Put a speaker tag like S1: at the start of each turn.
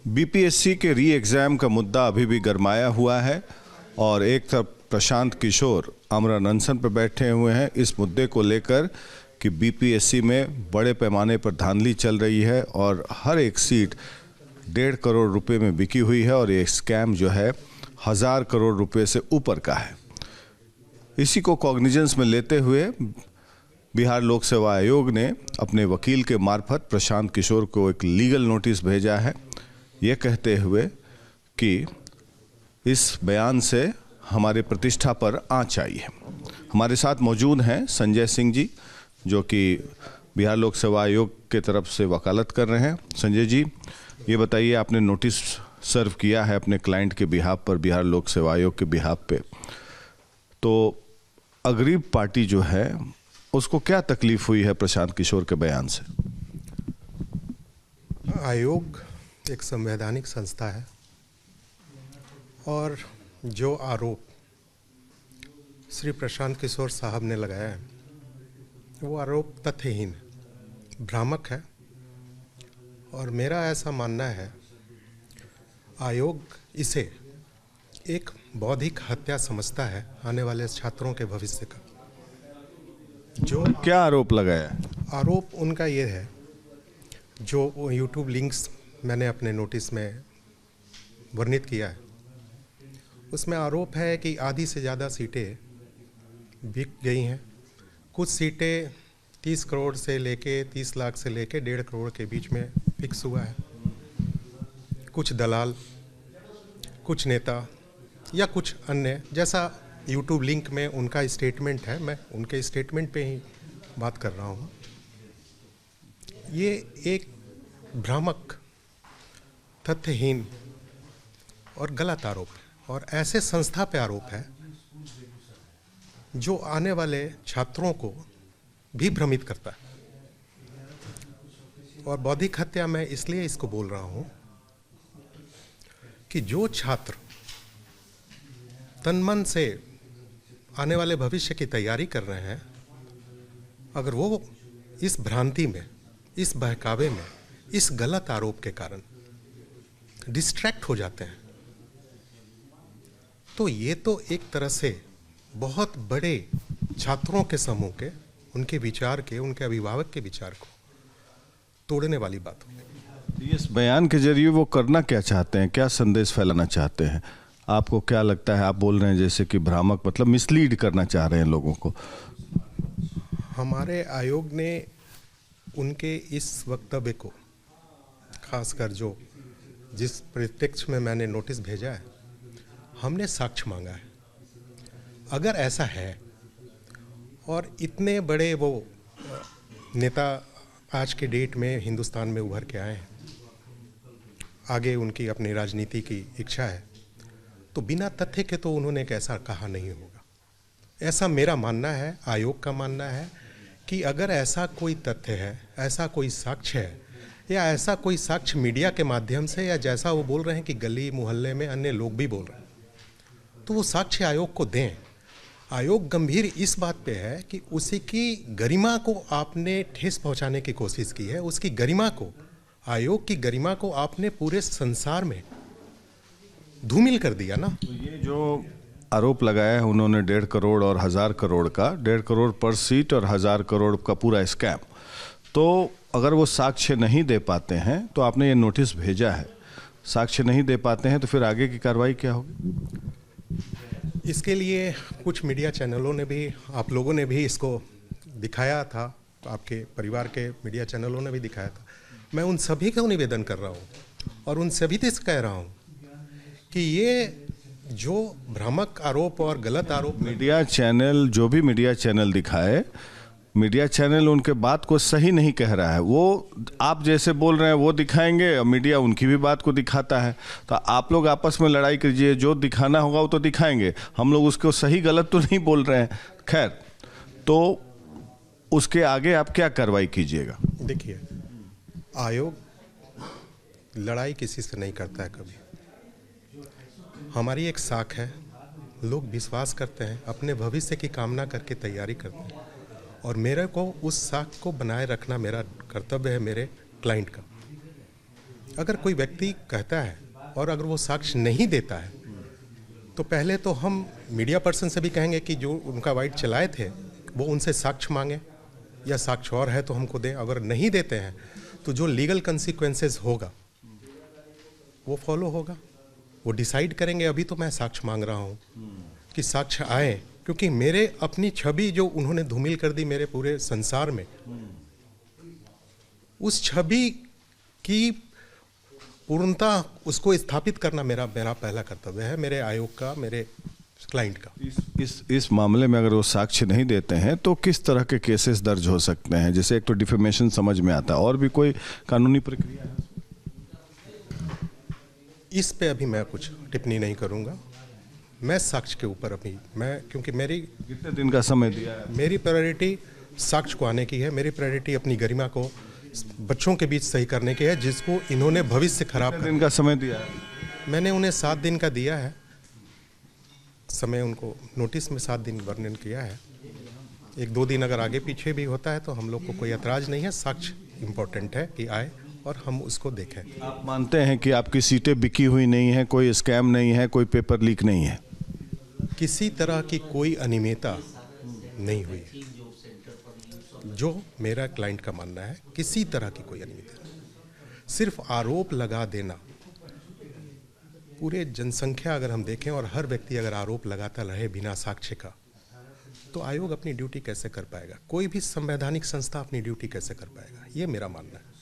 S1: BPSC के री exam का मुद्दा अभी भी गरमाया हुआ है और एक तरफ प्रशांत किशोर आमरण अनशन पर बैठे हुए हैं इस मुद्दे को लेकर कि बीपीएससी में बड़े पैमाने पर धांधली चल रही है और हर एक सीट 1.5 करोड़ रुपए में बिकी हुई है और ये स्कैम जो है 1000 करोड़ रुपए से ऊपर का है। इसी को कॉग्निजेंस में लेते हुए बिहार लोक सेवा आयोग ने अपने वकील के मार्फत प्रशांत किशोर को एक लीगल नोटिस भेजा है, ये कहते हुए कि इस बयान से हमारे प्रतिष्ठा पर आंच आई है। हमारे साथ मौजूद हैं संजय सिंह जी, जो कि बिहार लोक सेवा आयोग के तरफ से वकालत कर रहे हैं। संजय जी, ये बताइए, आपने नोटिस सर्व किया है अपने क्लाइंट के बिहाफ पर, बिहार लोक सेवा आयोग के बिहाफ पे, तो अग्रीम पार्टी जो है उसको क्या तकलीफ हुई है प्रशांत किशोर के बयान से?
S2: आयोग एक संवैधानिक संस्था है और जो आरोप श्री प्रशांत किशोर साहब ने लगाया है वो आरोप तथ्यहीन है, भ्रामक है और मेरा ऐसा मानना है आयोग इसे एक बौद्धिक हत्या समझता है आने वाले छात्रों के भविष्य का। जो
S1: क्या आरोप लगाया है?
S2: आरोप उनका ये है, जो यूट्यूब लिंक्स मैंने अपने नोटिस में वर्णित किया है, उसमें आरोप है कि आधी से ज़्यादा सीटें बिक गई हैं। कुछ सीटें 30 करोड़ से लेके 30 लाख से लेके 1.5 करोड़ के बीच में फिक्स हुआ है। कुछ दलाल, कुछ नेता या कुछ अन्य, जैसा यूट्यूब लिंक में उनका स्टेटमेंट है, मैं उनके स्टेटमेंट पे ही बात कर रहा हूँ। ये एक भ्रामक, तथ्यहीन और गलत आरोप है और ऐसे संस्था पे आरोप है जो आने वाले छात्रों को भी भ्रमित करता है। और बौद्धिक हत्या मैं इसलिए इसको बोल रहा हूँ कि जो छात्र तन मन से आने वाले भविष्य की तैयारी कर रहे हैं, अगर वो इस भ्रांति में, इस बहकावे में, इस गलत आरोप के कारण डिस्ट्रैक्ट हो जाते हैं, तो ये तो एक तरह से बहुत बड़े छात्रों के समूह के, उनके विचार के, उनके अभिभावक के विचार को तोड़ने वाली बात होगी।
S1: इस बयान के जरिए वो करना क्या चाहते हैं, क्या संदेश फैलाना चाहते हैं? आपको क्या लगता है? आप बोल रहे हैं जैसे कि भ्रामक, मतलब मिसलीड करना चाह रहे हैं लोगों को।
S2: हमारे आयोग ने उनके इस वक्तव्य को, खासकर जिस परिप्रेक्ष्य में मैंने नोटिस भेजा है, हमने साक्ष्य मांगा है। अगर ऐसा है और इतने बड़े वो नेता आज के डेट में हिंदुस्तान में उभर के आए हैं, आगे उनकी अपनी राजनीति की इच्छा है, तो बिना तथ्य के तो उन्होंने ऐसा कहा नहीं होगा। ऐसा मेरा मानना है, आयोग का मानना है कि अगर ऐसा कोई तथ्य है, ऐसा कोई साक्ष्य है, या ऐसा कोई साक्ष्य मीडिया के माध्यम से, या जैसा वो बोल रहे हैं कि गली मोहल्ले में अन्य लोग भी बोल रहे हैं, तो वो साक्ष्य आयोग को दें। आयोग गंभीर इस बात पे है कि उसी की गरिमा को आपने ठेस पहुंचाने की कोशिश की है। उसकी गरिमा को, आयोग की गरिमा को आपने पूरे संसार में धूमिल कर दिया ना।
S1: तो ये जो आरोप लगाया है उन्होंने 1.5 करोड़ और 1000 करोड़ का, 1.5 करोड़ पर सीट और 1000 करोड़ का पूरा स्कैम, तो अगर वो साक्ष्य नहीं दे पाते हैं, तो आपने ये नोटिस भेजा है, साक्ष्य नहीं दे पाते हैं, तो फिर आगे की कार्रवाई क्या होगी?
S2: इसके लिए कुछ मीडिया चैनलों ने भी, आप लोगों ने भी इसको दिखाया था, आपके परिवार के मीडिया चैनलों ने भी दिखाया था। मैं उन सभी को निवेदन कर रहा हूँ और उन सभी से कह रहा हूँ कि ये जो भ्रामक आरोप और गलत आरोप,
S1: मीडिया चैनल, जो भी मीडिया चैनल दिखाए, मीडिया चैनल उनके बात को सही नहीं कह रहा है। वो आप जैसे बोल रहे हैं वो दिखाएंगे और मीडिया उनकी भी बात को दिखाता है, तो आप लोग आपस में लड़ाई कीजिए, जो दिखाना होगा वो तो दिखाएंगे, हम लोग उसको सही गलत तो नहीं बोल रहे हैं। खैर, तो उसके आगे आप क्या कार्रवाई कीजिएगा?
S2: देखिए, आयोग लड़ाई किसी से नहीं करता है कभी। हमारी एक साख है, लोग विश्वास करते हैं, अपने भविष्य की कामना करके तैयारी करते हैं और मेरे को उस साख को बनाए रखना मेरा कर्तव्य है, मेरे क्लाइंट का। अगर कोई व्यक्ति कहता है और अगर वो साक्ष्य नहीं देता है तो पहले तो हम मीडिया पर्सन से भी कहेंगे कि जो उनका वाइट चलाए थे वो उनसे साक्ष्य मांगे या साक्ष्य और है तो हमको दें। अगर नहीं देते हैं तो जो लीगल कंसिक्वेंसेस होगा वो फॉलो होगा, वो डिसाइड करेंगे। अभी तो मैं साक्ष्य मांग रहा हूँ कि साक्ष्य आए, क्योंकि मेरे अपनी छवि जो उन्होंने धूमिल कर दी मेरे पूरे संसार में, उस छवि की पूर्णता उसको स्थापित करना मेरा पहला कर्तव्य है, मेरे आयोग का, मेरे क्लाइंट का।
S1: इस मामले में अगर वो साक्ष्य नहीं देते हैं तो किस तरह के केसेस दर्ज हो सकते हैं? जैसे एक तो डिफेमेशन समझ में आता है, और भी कोई कानूनी प्रक्रिया है?
S2: इस पे अभी मैं कुछ टिप्पणी नहीं करूंगा। मैं साक्ष्य के ऊपर अभी क्योंकि मेरी
S1: कितने दिन का समय दिया है?
S2: मेरी प्रायोरिटी साक्ष्य को आने की है, मेरी प्रायोरिटी अपनी गरिमा को बच्चों के बीच सही करने की है, जिसको इन्होंने भविष्य खराब
S1: कितने दिन का समय दिया है?
S2: मैंने उन्हें 7 दिन का दिया है समय, उनको नोटिस में 7 दिन वर्णन किया है। 1-2 दिन अगर आगे पीछे भी होता है तो हम लोग को कोई एतराज़ नहीं है। साक्ष्य इम्पोर्टेंट है कि आए और हम उसको देखें।
S1: आप मानते हैं कि आपकी सीटें बिकी हुई नहीं है, कोई स्कैम नहीं है, कोई पेपर लीक नहीं है?
S2: किसी तरह की कोई अनियमितता नहीं हुई है, जो मेरा क्लाइंट का मानना है। किसी तरह की कोई अनियमितता नहीं। सिर्फ आरोप लगा देना, पूरे जनसंख्या अगर हम देखें और हर व्यक्ति अगर आरोप लगाता रहे बिना साक्ष्य का, तो आयोग अपनी ड्यूटी कैसे कर पाएगा? कोई भी संवैधानिक संस्था अपनी ड्यूटी कैसे कर पाएगा? ये मेरा मानना है।